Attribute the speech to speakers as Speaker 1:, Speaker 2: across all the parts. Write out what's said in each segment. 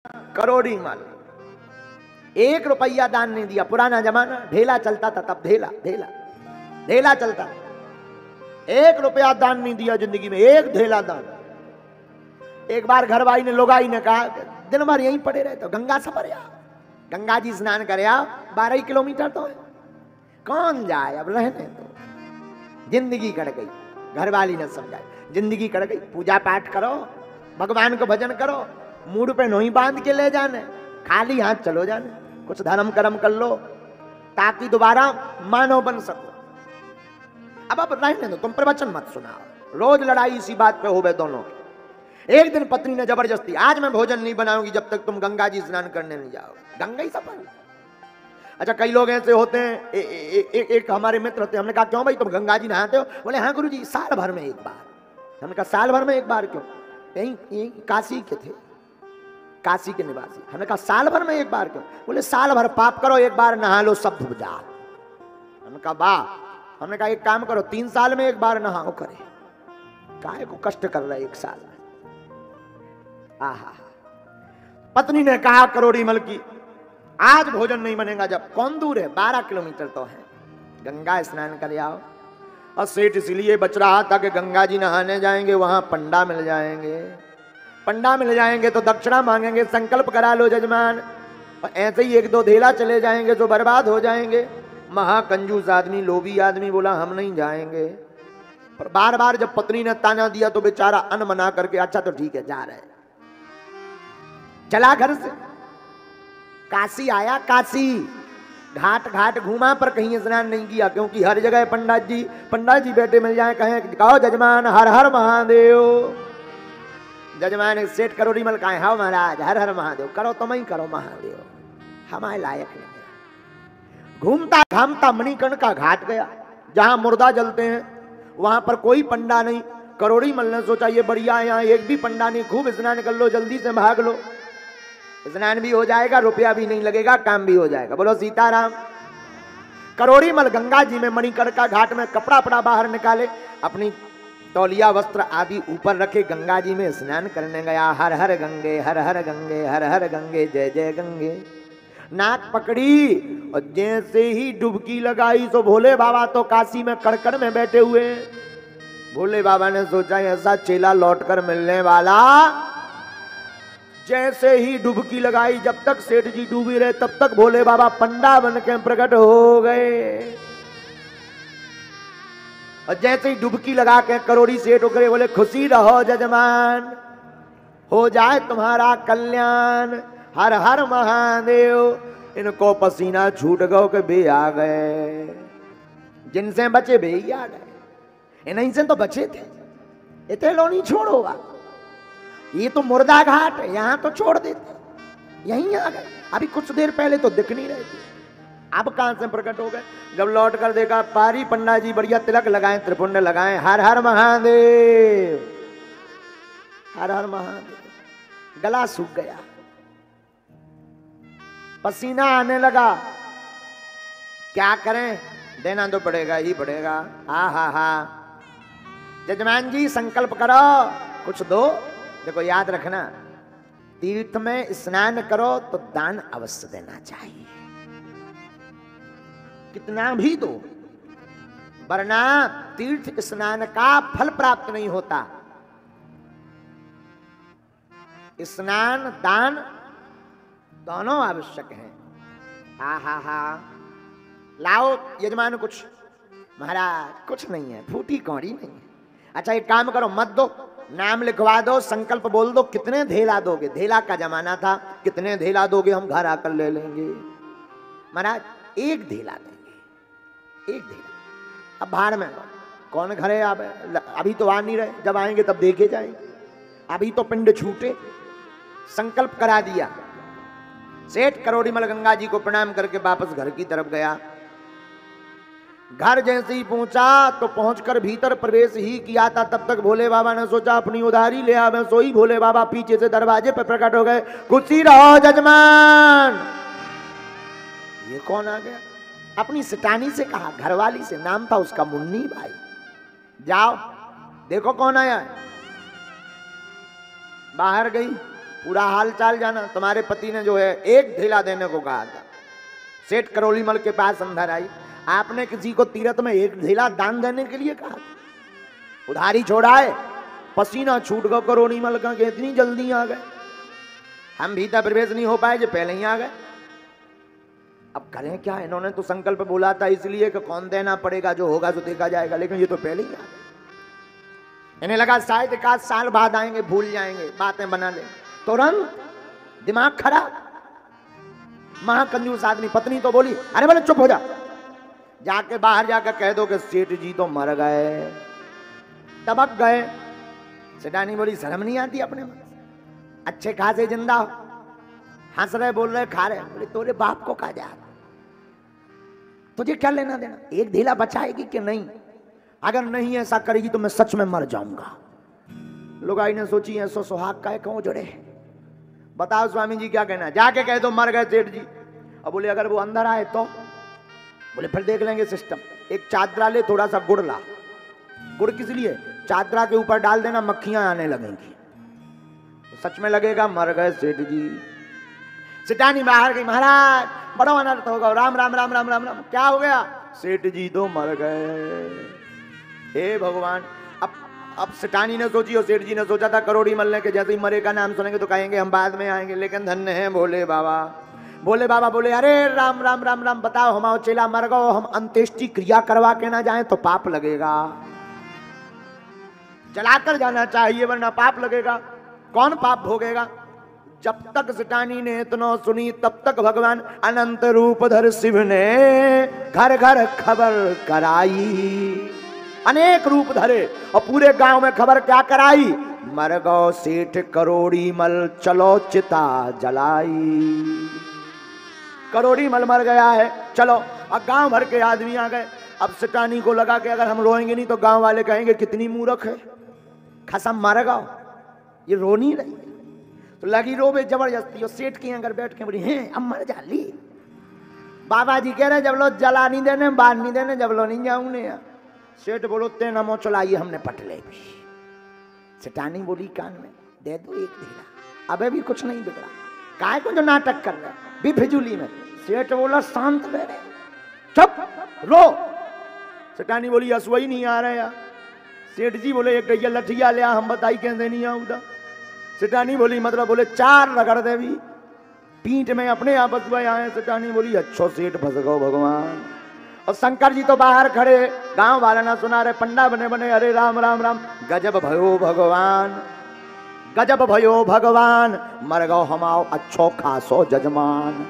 Speaker 1: करोड़ी माल, 1 रुपया दान नहीं दिया। पुराना जमाना, ढेला चलता था तब, ढेला ढेला ढेला चलता, 1 रुपया दान नहीं दिया जिंदगी में, 1 ढेला दान। एक बार घरवाली ने, लोगाई ने कहा दिन भर यहीं पड़े रहे तो गंगा सफर या, गंगा जी स्नान करे आओ, 12 किलोमीटर तो है, कौन जाए, अब रहने तो। जिंदगी कट गई। घरवाली ने समझाया, जिंदगी कट गई, पूजा पाठ करो, भगवान को भजन करो, मूड पे नोई बांध के ले जाने, खाली हाथ चलो जाने, कुछ धर्म कर्म कर लो ताकि दोबारा मानव बन सको। अब रहने दो, तुम प्रवचन मत सुनाओ, रोज लड़ाई इसी बात पे होवे दोनों की। एक दिन पत्नी ने जबरदस्ती, आज मैं भोजन नहीं बनाऊंगी जब तक तुम गंगा जी स्नान करने नहीं जाओ। गंगा ही सफल। अच्छा, कई लोग ऐसे होते हैं, एक हमारे मित्र थे, हमने कहा क्यों भाई तुम गंगा जी नहाते हो? बोले हाँ गुरुजी, साल भर में एक बार। हमने कहा साल भर में एक बार क्यों? यही काशी के थे, काशी के निवासी। हमने कहा साल भर में एक बार क्यों? बोले साल भर पाप करो, एक बार नहा लो सब धुप जा। हमने कहा वाह। हमने कहा एक काम करो, 3 साल में एक बार नहाओ करे, काहे को कष्ट कर रहे 1 साल में। आहा, पत्नी ने कहा करोड़ी मल की, आज भोजन नहीं बनेगा। जब कौन दूर है, 12 किलोमीटर तो है, गंगा स्नान कर आओ। और सेठ इसलिए बच रहा था कि गंगा जी नहाने जाएंगे, वहां पंडा मिल जाएंगे, पंडा मिल जाएंगे तो दक्षिणा मांगेंगे, संकल्प करा लो जजमान। और ऐसे ही 1-2 धेला चले जाएंगे तो बर्बाद हो जाएंगे। महाकंजूस आदमी, लोभी आदमी बोला हम नहीं जाएंगे। पर बार बार जब पत्नी ने ताना दिया तो बेचारा अनमना करके अच्छा तो ठीक है जा रहे, चला घर से। काशी आया, काशी घाट घाट घूमा पर कहीं स्नान नहीं किया, क्योंकि हर जगह पंडित जी बैठे मिल जाए, कहें कहो जजमान हर हर महादेव। जजमान सेठ करोड़ी मल कहें हाँ महाराज हर हर महादेव, करो तुम ही करो महादेव, हमारे लायक नहीं है। घूमता घामता मणिकर्णिका घाट गया, जहां मुर्दा जलते हैं, वहां पर कोई पंडा नहीं। करोड़ी मल ने सोचा ये बढ़िया है, यहाँ एक भी पंडा नहीं, खूब स्नान कर लो, जल्दी से भाग लो, स्नान भी हो जाएगा, रुपया भी नहीं लगेगा, काम भी हो जाएगा। बोलो सीताराम। करोड़ी मल गंगा जी में मणिकर्णिका घाट में कपड़ा पड़ा बाहर निकाले, अपनी तौलिया वस्त्र आदि ऊपर रखे, गंगा जी में स्नान करने गया। हर हर गंगे हर हर गंगे हर हर गंगे जय जय गंगे। नाक पकड़ी और जैसे ही डुबकी लगाई तो भोले बाबा तो काशी में कड़कड़ में बैठे हुए। भोले बाबा ने सोचा ऐसा चेला लौटकर मिलने वाला। जैसे ही डुबकी लगाई, जब तक सेठ जी डूबी रहे तब तक भोले बाबा पंडा बन के प्रकट हो गए। और जैसे ही डुबकी लगा के करोड़ी सेठ उगरे, बोले खुशी रहो जजमान, हो जाए तुम्हारा कल्याण, हर हर महादेव। इनको पसीना छूट गो के बे आ गए, जिनसे बचे बे ही आ गए, इन्हीं से तो बचे थे, इतने लो नहीं छोड़ोगा। ये तो मुर्दा घाट है, यहां तो छोड़ देते, यहीं आ गए। अभी कुछ देर पहले तो दिख नहीं रहे थे, अब कहां से प्रकट हो गए। जब लौट कर देखा, पारी पंडा जी बढ़िया तिलक लगाए, त्रिपुंड लगाए, हर हर महादेव हर हर महादेव। गला सूख गया, पसीना आने लगा, क्या करें, देना तो पड़ेगा ही पड़ेगा। हा हा हा। जजमान जी संकल्प करो, कुछ दो। देखो याद रखना, तीर्थ में स्नान करो तो दान अवश्य देना चाहिए, कितना भी दो, वरना तीर्थ स्नान का फल प्राप्त नहीं होता। स्नान दान दोनों आवश्यक हैं। हा हा हा। लाओ यजमान कुछ। महाराज कुछ नहीं है, फूटी कौड़ी नहीं है। अच्छा एक काम करो, मत दो, नाम लिखवा दो, संकल्प बोल दो, कितने धेला दोगे। धेला का जमाना था, कितने धेला दोगे, हम घर आकर ले लेंगे। महाराज 1 धेला देंगे, 1 धेला। अब भाड़ में कौन घर है, अभी तो आ नहीं रहे, जब आएंगे तब देखे जाएंगे, अभी तो पिंड छूटे। संकल्प करा दिया। सेठ करोड़ी मल गंगा जी को प्रणाम करके वापस घर की तरफ गया। घर जैसे ही पहुंचा तो पहुंचकर भीतर प्रवेश ही किया था, तब तक भोले बाबा ने सोचा अपनी उधारी ले आवे। सोई भोले बाबा पीछे से दरवाजे पर प्रकट हो गए। खुशी रहो जजमान। ये कौन आ गया? अपनी सिटानी से कहा, घरवाली से, नाम था उसका मुन्नी भाई। जाओ देखो कौन आया है। बाहर गई, पूरा हाल चाल जाना। तुम्हारे पति ने जो है एक ढेला देने को कहा था। सेठ करोलीमल के पास अंदर आई, आपने किसी को तीरथ में एक ढेला दान देने के लिए कहा। उधारी छोड़ाए, पसीना छूट गया करोलीमल का कि इतनी जल्दी आ गए, हम भीतर प्रवेश नहीं हो पाए जो पहले ही आ गए। अब करें क्या, इन्होंने तो संकल्प बोला था इसलिए कि कौन देना पड़ेगा, जो होगा तो देखा जाएगा, लेकिन ये तो पहले ही आ गए। इन्हें लगा शायद 1 साल बाद आएंगे, भूल जाएंगे, बातें बना ले। तुरंत दिमाग खराब, महाकंजूस आदमी। पत्नी तो बोली, अरे बोले चुप हो जा, जाके बाहर जाकर कह दो कि सेठ जी तो मर गए, तबक गए। सेठानी बोली, शर्म नहीं आती अपने में, अच्छे खासे जिंदा हो, हंस रहे, बोल रहे, खा रहे। बोले तोरे बाप को कहा जा, तुझे क्या लेना देना, एक ढीला बचाएगी कि नहीं, अगर नहीं ऐसा करेगी तो मैं सच में मर जाऊंगा। लुगाई ने सोची ऐसो सुहाग का क्यों जुड़े, बताओ स्वामी जी क्या कहना। जाके कह दो मर गए सेठ जी। अब बोले अगर वो अंदर आए तो, बोले फिर देख लेंगे सिस्टम। एक चादरा ले, थोड़ा सा गुड़ ला। गुड़ किस लिए, चादरा के ऊपर डाल देना, मक्खियां आने लगेंगी, तो सच में लगेगा मर गए सेठ जी। सेठानी बाहर गई, महाराज बड़ा अनर्थ होगा, राम राम राम राम राम राम। क्या हो गया, सेठ जी तो मर गए। हे भगवान। अब सेठानी ने सोची और सेठ जी ने सोचा था करोड़ी मलने के जैसे ही मरे का नाम सुनेंगे तो कहेंगे हम बाद में आएंगे, लेकिन धन्य है भोले बाबा। भोले बाबा बोले, अरे राम राम राम राम, बताओ हमारा चेला मर गो, हम अंत्येष्टि क्रिया करवा के ना जाएं तो पाप लगेगा, जलाकर जाना चाहिए वरना पाप लगेगा। कौन पाप भोगेगा। जब तक सेठानी ने इतना सुनी तब तक भगवान अनंत रूप धर शिव ने घर घर खबर कराई। अनेक रूप धरे और पूरे गांव में खबर क्या कराई, मर गो सेठ करोड़ी मल, चलो चिता जलाई। करोड़ी मल मर गया है, चलो। अब गांव भर के आदमी आ गए। अब सेठानी को लगा कि अगर हम रोएंगे नहीं तो गांव वाले कहेंगे कितनी मूर्ख है, खसम मर गो, ये रो नहीं रही। तो लगी रोवे जबरदस्ती, और सेठ के अंदर बैठ के बोली, हैं अब मर जा ली। बाबा जी कह रहे जब लो जला नहीं देने, बांध नहीं देने, जब लो नहीं जाऊंगे। सेठ बोलो ते नमो चलाइए, हमने पटले भी। सेठानी बोली कान में, दे दो एक ढीला, अबे भी कुछ नहीं बिगड़ा, काय को जो नाटक कर रहे भी फिजूली में। सेठ बोला शांत रहे, चुप रो। सेठानी बोली असुई नहीं आ रहे यार। सेठ जी बोले एक ढैया लठिया लिया, हम बताई कैसे नहीं आऊंगा। सेठानी बोली मतलब, बोले 4 रगड़ देवी पीठ में अपने आप बसुआ आए। सेठानी बोली अच्छो सेठ फंस गो भगवान। और शंकर जी तो बाहर खड़े, गांव वाला ना सुना रहे, पंडा बने बने, अरे राम राम राम, गजब भयो भगवान, गजब भयो भगवान, मर गो हमाओ अच्छो खासो जजमान।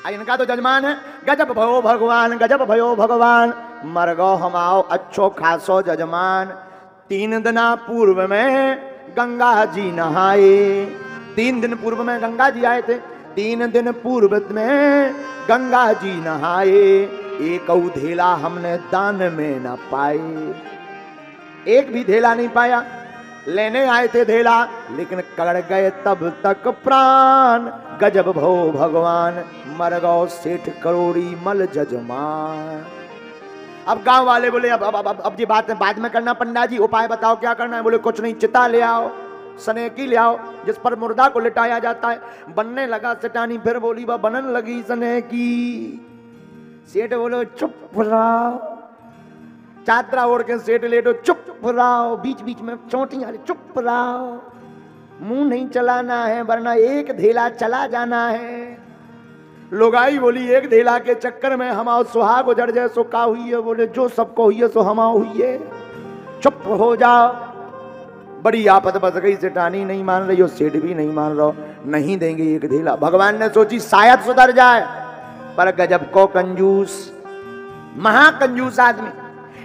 Speaker 1: इनका तो जजमान है, गजब भयो भगवान, गजब भयो भगवान, मर गो हमाओ अच्छो खासो जजमान। 3 दिन पूर्व में गंगा जी नहाए। 3 दिन पूर्व में गंगा जी आए थे। 3 दिन पूर्व में गंगा जी नहाए, एक ढेला हमने दान में न पाए। एक भी ढेला नहीं पाया। लेने आए थे ढेला, लेकिन कर गए तब तक प्राण, गजब भो भगवान, मर गो सेठ करोड़ी मल जजमान। अब गांव वाले बोले अब ये बात बाद में करना, पंडा जी उपाय बताओ क्या करना है। बोले कुछ नहीं, चिता ले आओ, सनेकी ले आओ जिस पर मुर्दा को लिटाया जाता है। बनने लगा सेठानी, फिर बोली वह बनन लगी सनेकी। सेठ बोलो चुप रहो, चादरा ओढ़ के सेठ लेटो, चुप रहो, बीच बीच में चोटियां, चुप रहो, मुंह नहीं चलाना है वरना एक ढेला चला जाना है। लोगाई बोली एक ढेला के चक्कर में हमाओ सुहाग उजड़ जाए सो का हुई है। बोले जो सबको हुई है सो हमाओ हुई है, चुप हो जाओ। बड़ी आपत बच गई, सेठानी नहीं मान रही हो, सेठ भी नहीं मान रहा, नहीं देंगे एक ढेला। भगवान ने सोची शायद सुधर जाए, पर गजब को कंजूस, महाकंजूस आदमी,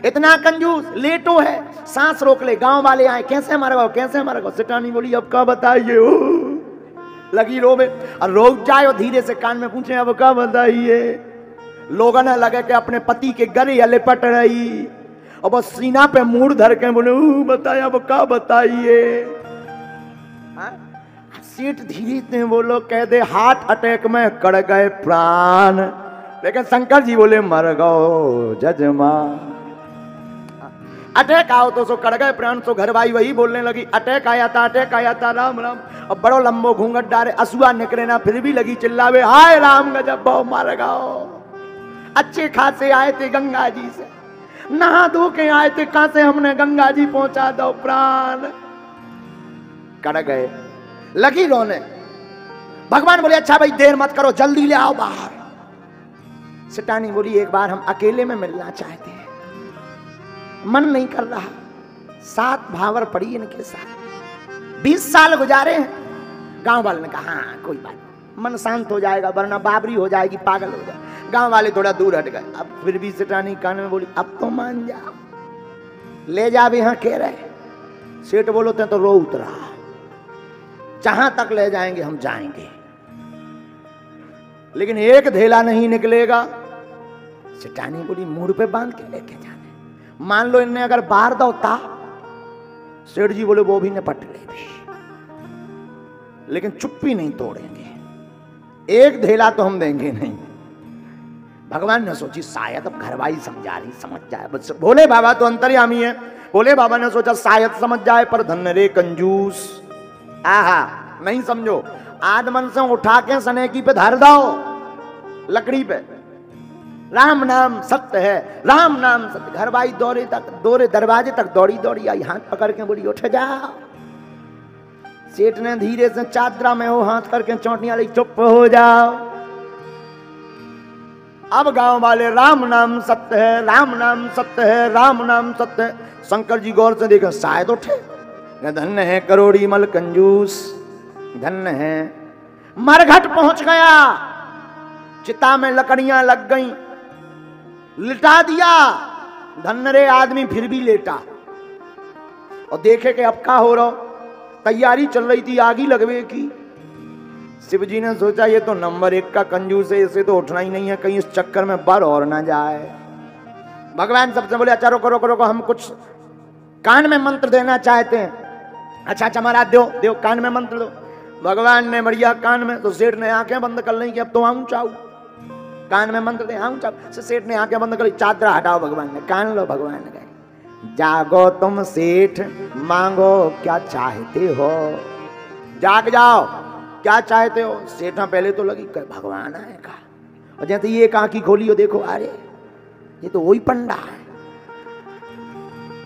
Speaker 1: इतना कंजूस, लेटो है, सांस रोक ले। गांव वाले आए, कैसे मर गो, कैसे मर गो। सेठानी बोली अब क्या बताइए, लगी रोवे, और रोक जाए और धीरे से कान में पूछे अब क्या बताइए। लोगों ने लगे कि अपने पति के गले या लिपट रही, और बस सीना पे मूड धर के बोले बताया अब क्या बताइए। सेठ धीरे से बोलो, कह दे हार्ट अटैक में कड़ गए प्राण, लेकिन शंकर जी बोले मर गो जजमान। अटैक आओ तो सो कर गए प्राण। सो घरवाई वही बोलने लगी, अटैक आया था राम राम। अब बड़ो लंबो घूंघट डारे, असुआ निकले ना, फिर भी लगी चिल्लावे, हाय राम गजब बहु मार गाओ। अच्छे खासे आए थे गंगा जी से, नहा धो के आए थे, कहां से हमने गंगा जी पहुंचा दो प्राण। कर गए, लगी रोने। भगवान बोले अच्छा भाई देर मत करो, जल्दी ले आओ बाहर। सिटानी बोली एक बार हम अकेले में मिलना चाहते हैं, मन नहीं कर रहा। 7 भावर पड़ी इनके साथ, 20 साल गुजारे हैं। गांव वाले ने कहा हाँ कोई बात नहीं, मन शांत हो जाएगा, वरना बाबरी हो जाएगी, पागल हो जाएगा। गांव वाले थोड़ा दूर हट गए। अब फिर भी सिटानी कान में बोली अब तो मान जा, ले जा। भी यहाँ कह रहे सेठ बोलते तो रो उतरा, जहां तक ले जाएंगे हम जाएंगे, लेकिन एक धेला नहीं निकलेगा। सिटानी बोली मूड पे बांध के लेके जाने। मान लो इनने अगर बाहर दौता, सेठ जी बोले वो भी निपट ले भी, लेकिन चुप्पी नहीं तोड़ेंगे, एक धेला तो हम देंगे नहीं। भगवान ने सोची शायद अब घरवाई समझा रही, समझ जाए। बस भोले बाबा तो अंतर्यामी है। भोले बाबा ने सोचा शायद समझ जाए, पर धन्य रे कंजूस, आहा नहीं समझो। आदमन से उठा के सनेकी पे धर दो, लकड़ी पे, राम नाम सत्य है, राम नाम सत्य। घरवाई दौरे दरवाजे तक दौड़ी दौड़ी आई, हाथ पकड़ के बोली उठ जाओ। सेठ ने धीरे से चादरा में वो हाथ करके चौंटियां ली, चुप हो जाओ। अब गांव वाले राम नाम सत्य है, राम नाम सत्य है, राम नाम सत्य है। शंकर जी गौर से देखा, शायद उठे। धन्य है करोड़ी मल कंजूस, धन्य है। मरघट पहुंच गया, चिता में लकड़ियां लग गईं, लिटा दिया। धन्य रे आदमी फिर भी लेटा और देखे कि अब क्या हो रहा। तैयारी चल रही थी आगी लगवे की। शिव जी ने सोचा ये तो नंबर 1 का कंजूस है, इसे तो उठना ही नहीं है, कहीं इस चक्कर में बर और ना जाए। भगवान सबसे बोले अच्छा रोको रोको रोको, हम कुछ कान में मंत्र देना चाहते हैं। अच्छा महाराज दो कान में मंत्र दो। भगवान ने बढ़िया कान में, तो सेठ ने आंखें बंद कर ली कि अब तो आऊं चाऊ, कान में मंत्र दे आऊं चाऊ। सेठ ने आंखें बंद कर ली, चादरा हटाओ। भगवान ने कान लो। भगवान ने कहा जागो तुम सेठ, मांगो क्या चाहते हो, जाग जाओ, क्या चाहते हो। सेठा पहले तो लगी भगवान आएगा, और जैसे ये एक आंखी खोली हो, देखो अरे ये तो वही पंडा है,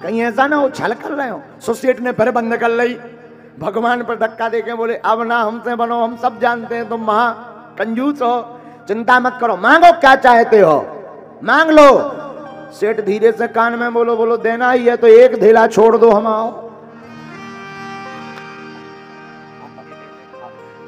Speaker 1: कहीं ऐसा ना हो छल कर रहे हो। सो सेठ ने फिर बंद कर ली। भगवान पर धक्का देके बोले अब ना हमसे बनो, हम सब जानते हैं तुम महा कंजूस हो, चिंता मत करो, मांगो क्या चाहते हो, मांग लो। सेठ धीरे से कान में बोलो देना ही है तो एक धेला छोड़ दो, हम आओ,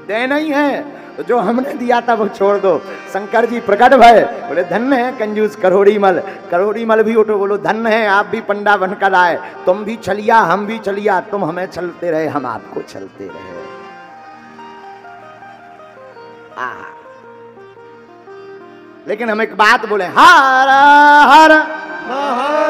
Speaker 1: देना ही है तो जो हमने दिया था वो छोड़ दो। शंकर जी प्रकट भय, बोले धन्य है कंजूस करोड़ी मल। करोड़ी मल भी उठो, बोलो धन्य है आप भी पंडा बनकर आए, तुम भी छलिया हम भी छलिया, तुम हमें छलते रहे हम आपको छलते रहे। लेकिन हम एक बात बोले, हर हर महादेव।